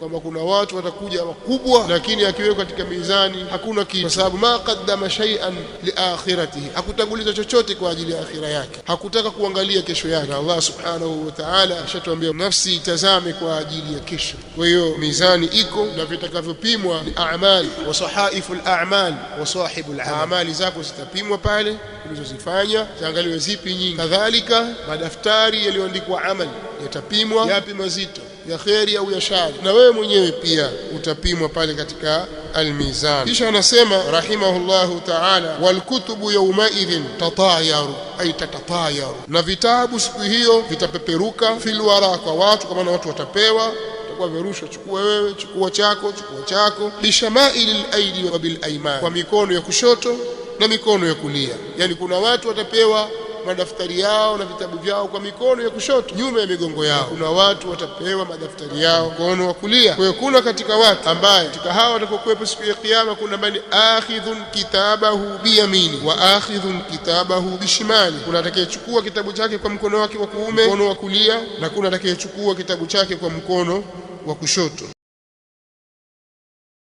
kwamba kuna watu watakuja wakubwa, lakini akiwekwa katika mizani hakuna kitu, kwa sababu ma qaddama shay'an li akhiratihi, hakutanguliza chochote kwa ajili ya akhira yake, hakutaka kuangalia kesho yake. Allah subhanahu wa ta'ala ashatuambia nafsi itazame kwa ajili ya kesho. Kwa hiyo mizani iko na vitakavyopimwa ni a'mal wa sahaiful a'mal wa sahibul a'mali zako zitapimwa pale ulizozifanya, ziangaliwe zipi nyingi. Kadhalika madaftari yaliyoandikwa amali yatapimwa, yapi mazito, ya kheri au ya shari, na wewe mwenyewe pia utapimwa pale katika almizan. Kisha anasema rahimahullahu ta'ala, wal kutubu yawma idhin tatayaru, ay tatatayaru, na vitabu siku hiyo vitapeperuka, fil wara, kwa watu, kama na watu watapewa, itakuwa virushwa, chukua wewe, chukua chako, bishamailil aidi wa bil ayman, kwa mikono ya kushoto na mikono ya kulia. Yani kuna watu watapewa madaftari yao na vitabu vyao kwa mikono ya kushoto nyuma ya migongo yao, kuna watu watapewa madaftari yao mkono wa kulia. Kwa hiyo kuna katika watu ambaye katika hawa watakokuwepo siku ya kiyama, kuna bali akhidhun kitabahu biyamini wa akhidhun kitabahu bishimali, kuna atakayechukua kitabu chake kwa mkono wake wa kuume, mkono wa kulia, na kuna atakayechukua kitabu chake kwa mkono wa kushoto.